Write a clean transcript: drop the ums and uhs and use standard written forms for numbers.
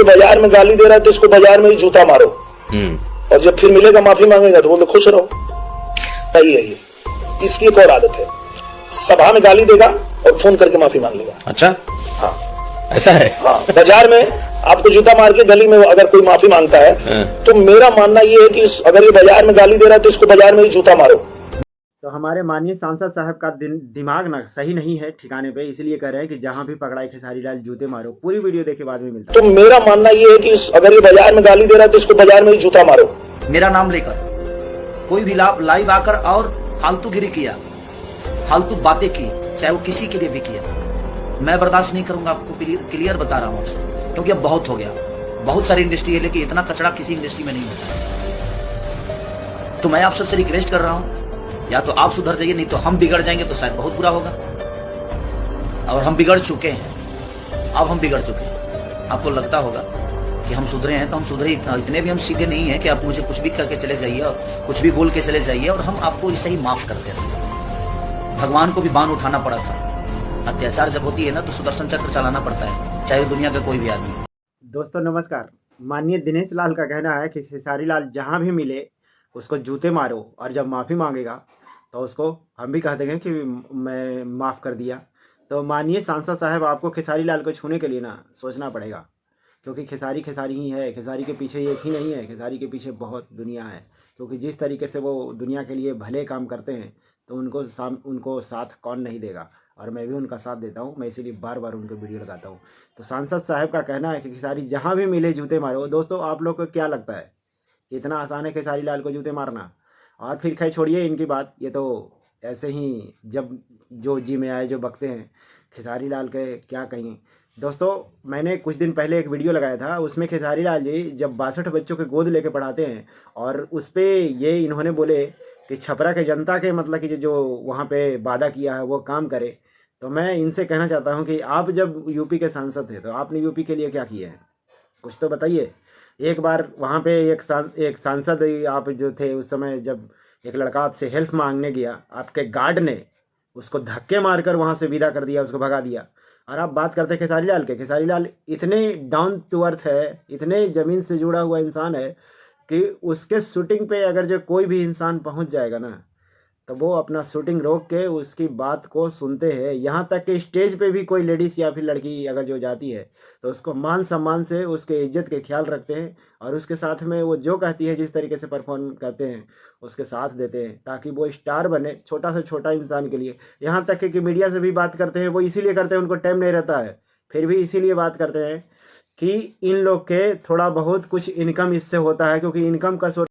ये बाजार में गाली दे रहा है तो इसको बाजार में ही जूता मारो, और जब फिर मिलेगा माफी मांगेगा तो बोलते खुश रहो। सही है, ये इसकी एक और आदत है, सभा में गाली देगा और फोन करके माफी मांग लेगा। अच्छा, हाँ ऐसा है। हाँ, बाजार में आपको जूता मार के गली में अगर कोई माफी मांगता है तो मेरा मानना ये है कि अगर ये बाजार में गाली दे रहा है तो इसको बाजार में ही जूता मारो। तो हमारे माननीय सांसद साहब का दिमाग ना सही नहीं है ठिकाने पे, इसलिए कह रहे हैं कि जहां भी पकड़ाई खेसारी लाल जूते मारो। पूरी वीडियो देखे बाद में मिलता है। तो मेरा मानना ये है कि अगर ये बाजार में गाली दे रहा है तो इसको बाजार में ही जूता मारो। मेरा नाम लेकर कोई भी लाइव आकर और फालतूगिरी किया, फालतू बातें की, चाहे वो किसी के लिए भी किया, मैं बर्दाश्त नहीं करूंगा। आपको क्लियर बता रहा हूं आपसे, क्योंकि अब बहुत हो गया। बहुत सारी इंडस्ट्री है लेकिन इतना कचरा किसी इंडस्ट्री में नहीं होता। तो मैं आप सबसे रिक्वेस्ट कर रहा हूं, या तो आप सुधर जाइए, नहीं तो हम बिगड़ जाएंगे तो शायद बहुत बुरा होगा। और हम बिगड़ चुके हैं, अब हम बिगड़ चुके हैं। आपको लगता होगा कि हम सुधरे हैं, तो हम सुधरे इतने भी हम सीधे नहीं है कि आप मुझे कुछ भी करके चले जाइए और कुछ भी बोल के चले जाइए और हम आपको इसे ही माफ कर देते हैं। भगवान को भी बाण उठाना पड़ा था। अत्याचार जब होती है ना तो सुदर्शन चक्र चलाना पड़ता है, चाहे दुनिया का कोई भी आदमी। दोस्तों नमस्कार। माननीय दिनेश लाल का कहना है कि खेसारी लाल जहां भी मिले उसको जूते मारो, और जब माफ़ी मांगेगा तो उसको हम भी कह देंगे कि मैं माफ़ कर दिया। तो माननीय सांसद साहब, आपको खेसारी लाल को छूने के लिए ना सोचना पड़ेगा, क्योंकि खेसारी खेसारी ही है। खेसारी के पीछे एक ही नहीं है, खेसारी के पीछे बहुत दुनिया है। क्योंकि जिस तरीके से वो दुनिया के लिए भले काम करते हैं तो उनको साथ कौन नहीं देगा, और मैं भी उनका साथ देता हूं। मैं इसीलिए बार बार उनको वीडियो लगाता हूं। तो सांसद साहब का कहना है कि खेसारी जहां भी मिले जूते मारो। दोस्तों आप लोग को क्या लगता है कि इतना आसान है खेसारी लाल को जूते मारना? और फिर खैर छोड़िए इनकी बात, ये तो ऐसे ही जब जो जी में आए जो बकते हैं। खेसारी लाल के क्या कहें दोस्तों, मैंने कुछ दिन पहले एक वीडियो लगाया था, उसमें खेसारी लाल जी जब 62 बच्चों के गोद लेके पढ़ाते हैं और उस पर ये इन्होंने बोले कि छपरा के जनता के मतलब कि जो वहाँ पे वादा किया है वो काम करे। तो मैं इनसे कहना चाहता हूँ कि आप जब यूपी के सांसद थे तो आपने यूपी के लिए क्या किया है, कुछ तो बताइए। एक बार वहाँ पे एक सांसद आप जो थे उस समय, जब एक लड़का आपसे हेल्प मांगने गया, आपके गार्ड ने उसको धक्के मारकर वहाँ से विदा कर दिया, उसको भगा दिया। और आप बात करते हैं खेसारी लाल के। खेसारी लाल इतने डाउन टू अर्थ है, इतने ज़मीन से जुड़ा हुआ इंसान है कि उसके शूटिंग पे अगर जो कोई भी इंसान पहुँच जाएगा ना तो वो अपना शूटिंग रोक के उसकी बात को सुनते हैं। यहाँ तक कि स्टेज पे भी कोई लेडीज़ या फिर लड़की अगर जो जाती है तो उसको मान सम्मान से उसके इज्जत के ख्याल रखते हैं, और उसके साथ में वो जो कहती है जिस तरीके से परफॉर्म करते हैं उसके साथ देते हैं, ताकि वो स्टार बने छोटा से छोटा इंसान के लिए। यहाँ तक कि मीडिया से भी बात करते हैं, वो इसीलिए करते हैं, उनको टाइम नहीं रहता है, फिर भी इसीलिए बात करते हैं कि इन लोग के थोड़ा बहुत कुछ इनकम इससे होता है, क्योंकि इनकम का